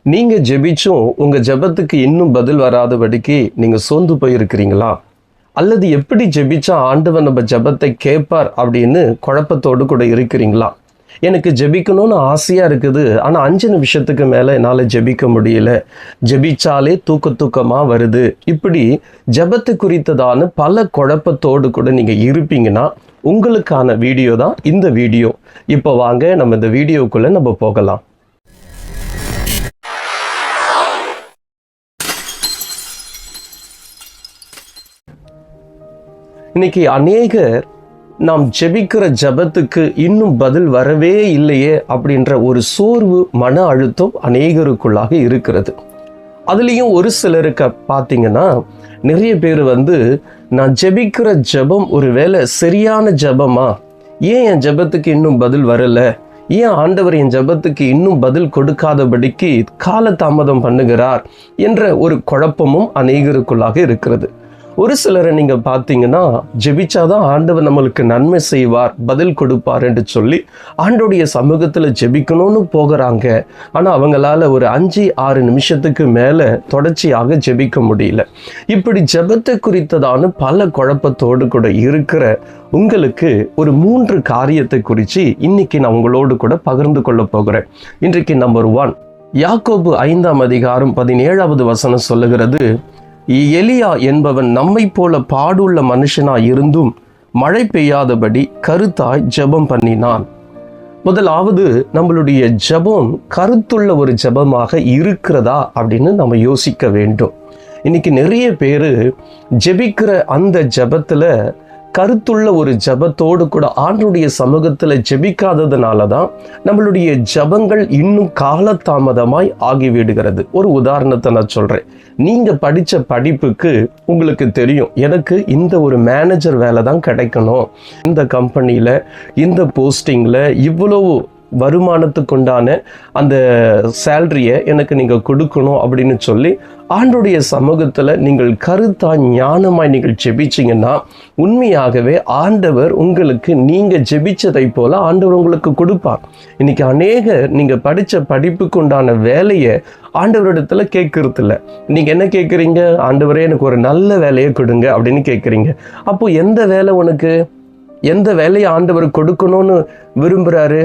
நீங்க ஜெபிச்சும் உங்க ஜெபத்துக்கு இன்னும் பதில் வராதபடிக்கு நீங்க சோர்ந்து போயிருக்கிறீங்களா? அல்லது எப்படி ஜெபிச்சா ஆண்டவர் நம்ம ஜெபத்தை கேட்பார் அப்படின்னு குழப்பத்தோடு கூட இருக்கிறீங்களா? எனக்கு ஜெபிக்கணும்னு ஆசையா இருக்குது, ஆனா 5 நிமிஷத்துக்கு மேல என்னால ஜெபிக்க முடியல, ஜெபிச்சாலே தூக்கமா வருது. இப்படி ஜெபத்தை குறித்ததான பல குழப்பத்தோடு கூட நீங்க இருப்பீங்கன்னா உங்களுக்கான வீடியோ தான் இந்த வீடியோ. இப்போ வாங்க நம்ம இந்த வீடியோக்குள்ள நம்ம போகலாம். இன்னைக்கு அநேகர் நாம் ஜெபிக்கிற ஜெபத்துக்கு இன்னும் பதில் வரவே இல்லையே அப்படின்ற ஒரு சோர்வு, மன அழுத்தம் அநேகருக்குள்ளாக இருக்கிறது. அதுலேயும் ஒரு சிலருக்கு பார்த்தீங்கன்னா நிறைய பேர் நான் ஜெபிக்கிற ஜெபம் ஒரு வேளை சரியான ஜெபமா, ஏன் என் ஜெபத்துக்கு இன்னும் பதில் வரல, ஏன் ஆண்டவர் என் ஜெபத்துக்கு இன்னும் பதில் கொடுக்காதபடிக்கு காலதாமதம் பண்ணுகிறார் என்ற ஒரு குழப்பமும் அநேகருக்குள்ளாக இருக்கிறது. ஒரு சிலரை நீங்க பார்த்தீங்கன்னா ஜெபிச்சாதான் ஆண்டவர் நம்மளுக்கு நன்மை செய்வார், பதில் கொடுப்பார் என்று சொல்லி ஆண்டோடைய சமூகத்தில் ஜெபிக்கணும்னு போகிறாங்க. ஆனால் அவங்களால ஒரு 5-6 நிமிஷத்துக்கு மேலே தொடர்ச்சியாக ஜெபிக்க முடியல. இப்படி ஜெபத்தை குறித்ததான பல குழப்பத்தோடு கூட இருக்கிற உங்களுக்கு ஒரு 3 காரியத்தை குறித்து இன்னைக்கு நான் உங்களோடு கூட பகிர்ந்து கொள்ள போகிறேன். இன்றைக்கு நம்பர் 1, யாக்கோபு 5ஆம் அதிகாரம் 17வது வசனம் சொல்லுகிறது, எலியா என்பவன் நம்மை போல பாடுள்ள மனுஷனாய் இருந்தும் மழை பெய்யாதபடி கருத்தாய் ஜெபம் பண்ணினான். முதலாவது, நம்மளுடைய ஜெபம் கருத்துள்ள ஒரு ஜெபமாக இருக்கிறதா அப்படின்னு நம்ம யோசிக்க வேண்டும். இன்னைக்கு நிறைய பேர் ஜெபிக்கிற அந்த ஜெபத்துல கருத்துள்ள ஒரு ஜெபத்தோடு கூட ஆண்டவருடைய சமூகத்தில் ஜெபிக்காததுனால தான் நம்மளுடைய ஜெபங்கள் இன்னும் காலதாமதமாய் ஆகிவிடுகிறது. ஒரு உதாரணத்தை நான் சொல்கிறேன். நீங்கள் படித்த படிப்புக்கு உங்களுக்கு தெரியும், எனக்கு இந்த ஒரு மேனேஜர் வேலை தான் கிடைக்கணும், இந்த கம்பெனியில் இந்த போஸ்டிங்கில் இவ்வளவு வருமானத்துக்குண்டான அந்த சேலரியை எனக்கு நீங்கள் கொடுக்கணும் அப்படின்னு சொல்லி ஆண்டோடைய சமூகத்தில் நீங்கள் கருத்தா ஞானமாய் நீங்கள் ஜெபிச்சிங்கன்னா உண்மையாகவே ஆண்டவர் உங்களுக்கு நீங்கள் ஜெபிச்சதை போல ஆண்டவர் உங்களுக்கு கொடுப்பார். இன்னைக்கு அநேகர் நீங்கள் படித்த படிப்புக்கு உண்டான வேலையை ஆண்டவரிடத்துல கேட்கறது இல்லை. நீங்கள் என்ன கேட்குறீங்க? ஆண்டவரே எனக்கு ஒரு நல்ல வேலையை கொடுங்க அப்படின்னு கேட்குறீங்க. அப்போ எந்த வேலை உனக்கு, எந்த வேலையை ஆண்டவர் கொடுக்கணும்னு விரும்புகிறாரு?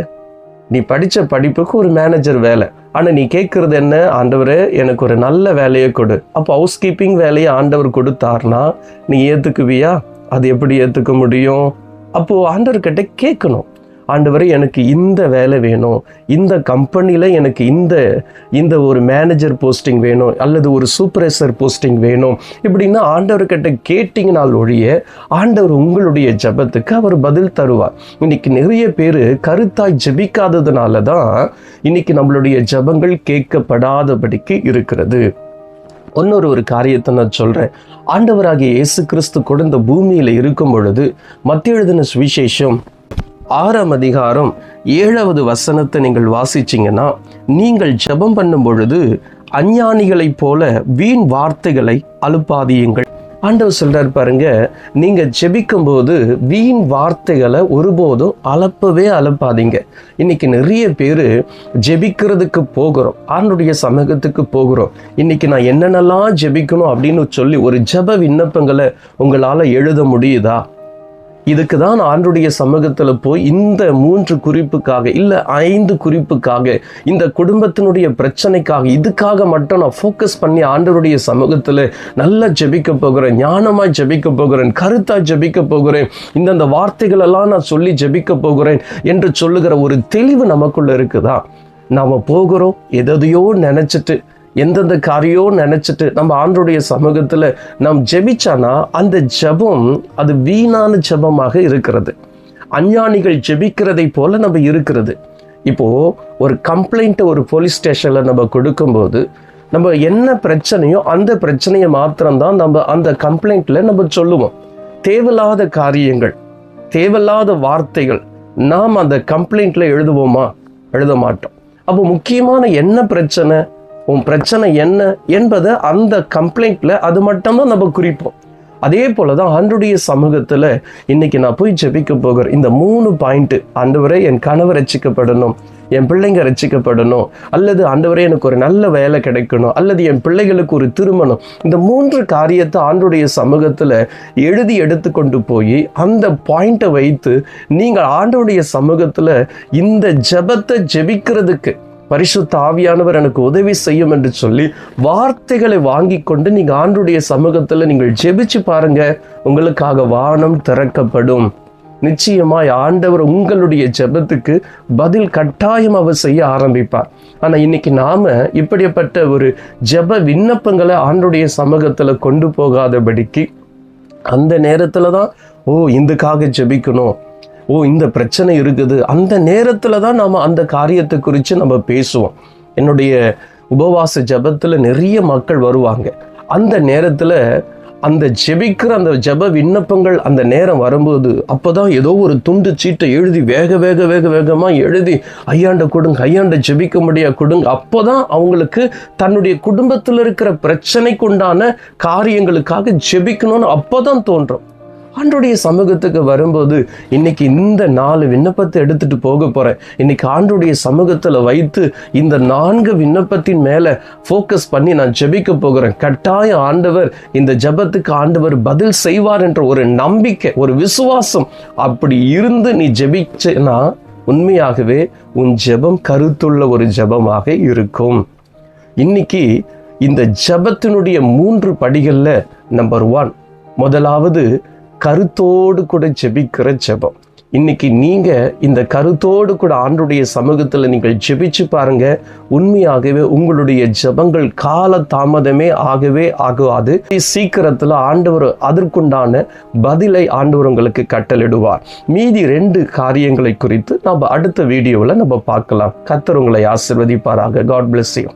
நீ படித்த படிப்புக்கு ஒரு மேனேஜர் வேலை, ஆனால் நீ கேட்குறது என்ன? ஆண்டவரே எனக்கு ஒரு நல்ல வேலையை கொடு. அப்போ ஹவுஸ் கீப்பிங் வேலையை ஆண்டவர் கொடுத்தார்னா நீ ஏற்றுக்குவியா? அது எப்படி ஏற்றுக்க முடியும்? அப்போது ஆண்டவர்கிட்ட கேட்கணும், ஆண்டவரே எனக்கு இந்த வேலை வேணும், இந்த கம்பெனியில் எனக்கு இந்த ஒரு மேனேஜர் போஸ்டிங் வேணும், அல்லது ஒரு சூப்பர்வைசர் போஸ்டிங் வேணும். இப்படின்னா ஆண்டவர்கிட்ட கேட்டிங்கனால் ஒழிய ஆண்டவர் உங்களுடைய ஜெபத்துக்கு அவர் பதில் தருவார். இன்னைக்கு நிறைய பேர் கருத்தாய் ஜெபிக்காததுனால தான் இன்னைக்கு நம்மளுடைய ஜெபங்கள் கேட்கப்படாதபடிக்கு இருக்கிறது. ஒரு காரியத்தை நான் சொல்கிறேன். ஆண்டவராகிய இயேசு கிறிஸ்து கூட இந்த பூமியில் இருக்கும் பொழுது மத்தேயு எழுதின சுவிசேஷம் 6ஆம் அதிகாரம் 7வது வசனத்தை நீங்கள் வாசிச்சிங்கன்னா, நீங்கள் ஜெபம் பண்ணும் பொழுது அஞ்ஞானிகளைப் போல வீண் வார்த்தைகளை அலுப்பாதியுங்கள். ஆண்டவர் சொல்றார் பாருங்க, நீங்க ஜெபிக்கும் போது வீண் வார்த்தைகளை ஒருபோதும் அலப்பாதீங்க. இன்னைக்கு நிறைய பேர் ஜெபிக்கிறதுக்கு போகிறோம், ஆண்டவருடைய சமூகத்துக்கு போகிறோம். இன்னைக்கு நான் என்னென்னலாம் ஜெபிக்கணும் அப்படின்னு சொல்லி ஒரு ஜெப விண்ணப்பங்களை உங்களால் எழுத முடியுதா? இதுக்கு தான் ஆண்டவருடைய சமூகத்தில் போய் இந்த 3 குறிப்புக்காக இல்லை 5 குறிப்புக்காக, இந்த குடும்பத்தினுடைய பிரச்சனைக்காக, இதுக்காக மட்டும் நான் ஃபோக்கஸ் பண்ணி ஆண்டவருடைய சமூகத்தில் நல்லா ஜெபிக்க போகிறேன், ஞானமாய் ஜெபிக்க போகிறேன், கருத்தாய் ஜெபிக்க போகிறேன், இந்தந்த வார்த்தைகளெல்லாம் நான் சொல்லி ஜெபிக்க போகிறேன் என்று சொல்லுகிற ஒரு தெளிவு நமக்குள்ள இருக்குதா? நாம் போகிறோம் எதையோ நினச்சிட்டு, எந்தெந்த காரியம் நினைச்சிட்டு நம்ம ஆண்டவருடைய சமூகத்தில் நாம் ஜெபிச்சானா அந்த ஜெபம் அது வீணான ஜெபமாக இருக்கிறது. அஞ்ஞானிகள் ஜெபிக்கிறதை போல நம்ம இருக்கிறது. இப்போ ஒரு கம்ப்ளைண்ட்டை ஒரு போலீஸ் ஸ்டேஷனில் நம்ம கொடுக்கும்போது நம்ம என்ன பிரச்சனையோ அந்த பிரச்சனையை மாத்திரம்தான் நம்ம அந்த கம்ப்ளைண்ட்டில் நம்ம சொல்லுவோம். தேவையில்லாத காரியங்கள், தேவையில்லாத வார்த்தைகள் நாம் அந்த கம்ப்ளைண்ட்டில் எழுதுவோமா? எழுத மாட்டோம். அப்போ முக்கியமான என்ன பிரச்சனை, உன் பிரச்சனை என்ன என்பதை அந்த கம்ப்ளைண்ட்ல அது மட்டும்தான் நம்ம குறிப்போம். அதே போலதான் ஆண்டவருடைய சமூகத்துல இன்னைக்கு நான் போய் ஜெபிக்க போகிறேன். இந்த 3 பாயிண்ட், ஆண்டவரே என் கணவர் ரட்சிக்கப்படணும், என் பிள்ளைங்க ரட்சிக்கப்படணும், அல்லது ஆண்டவரே எனக்கு ஒரு நல்ல வேலை கிடைக்கணும், அல்லது என் பிள்ளைகளுக்கு ஒரு திருமணம். இந்த 3 காரியத்தை ஆண்டவருடைய சமூகத்தில் எழுதி எடுத்துக்கொண்டு போய் அந்த பாயிண்ட்டை வைத்து நீங்கள் ஆண்டவருடைய சமூகத்தில் இந்த ஜெபத்தை ஜெபிக்கிறதுக்கு பரிசுத்த ஆவியானவர் எனக்கு உதவி செய்யும் என்று சொல்லி வார்த்தைகளை வாங்கி கொண்டு நீங்கள் ஆண்டவருடைய சமூகத்தில் நீங்கள் ஜெபிச்சு பாருங்க. உங்களுக்காக வானம் திறக்கப்படும். நிச்சயமாய் ஆண்டவர் உங்களுடைய ஜெபத்துக்கு பதில் கட்டாயம் அவர் செய்ய ஆரம்பிப்பார். ஆனால் இன்னைக்கு நாம இப்படிப்பட்ட ஒரு ஜெப விண்ணப்பங்களை ஆண்டவருடைய சமூகத்தில் கொண்டு போகாதபடிக்கு அந்த நேரத்தில் தான் இதுக்காக ஜெபிக்கணும், இந்த பிரச்சனை இருக்குது, அந்த நேரத்தில் தான் நாம் அந்த காரியத்தை குறித்து நம்ம பேசுவோம். என்னுடைய உபவாச ஜெபத்தில் நிறைய மக்கள் வருவாங்க. அந்த நேரத்தில் அந்த ஜெபிக்கிற அந்த ஜெப விண்ணப்பங்கள் அந்த நேரம் வரும்போது அப்போதான் ஏதோ ஒரு துண்டு சீட்டை எழுதி வேகமாக எழுதி ஐயாண்ட கொடுங்க, ஐயாண்ட ஜெபிக்க முடியா கொடுங்க. அப்போதான் அவங்களுக்கு தன்னுடைய குடும்பத்தில் இருக்கிற பிரச்சனைக்கு உண்டான காரியங்களுக்காக ஜெபிக்கணும்னு அப்போதான் தோன்றும். ஆண்டவருடைய சமூகத்துக்கு வரும்போது இன்னைக்கு இந்த 4 விண்ணப்பத்தை எடுத்துட்டு போக போறேன். இன்னைக்கு ஆண்டவருடைய சமூகத்தில் வைத்து இந்த 4 விண்ணப்பத்தின் மேல ஃபோக்கஸ் பண்ணி நான் ஜெபிக்க போகிறேன். கட்டாயம் ஆண்டவர் இந்த ஜெபத்துக்கு ஆண்டவர் பதில் செய்வார் என்ற ஒரு நம்பிக்கை, ஒரு விசுவாசம் அப்படி இருந்து நீ ஜெபிச்சனா உண்மையாகவே உன் ஜெபம் கருத்துள்ள ஒரு ஜெபமாக இருக்கும். இன்னைக்கு இந்த ஜெபத்தினுடைய 3 படிகள்ல நம்பர் 1, முதலாவது கருத்தோடு கூட ஜெபிக்கிற ஜெபம். இன்னைக்கு நீங்க இந்த கருத்தோடு கூட ஆண்டவருடைய சமூகத்தில் நீங்கள் ஜெபிச்சு பாருங்க. உண்மையாகவே உங்களுடைய ஜெபங்கள் கால தாமதமே ஆகாது. சீக்கிரத்தில் ஆண்டவர் அதற்குண்டான பதிலை ஆண்டவர் உங்களுக்கு கட்டளிடுவார். மீதி 2 காரியங்களை குறித்து நம்ம அடுத்த வீடியோவில் நம்ம பார்க்கலாம். கர்த்தர் உங்களை ஆசீர்வதிப்பாராக. God bless you.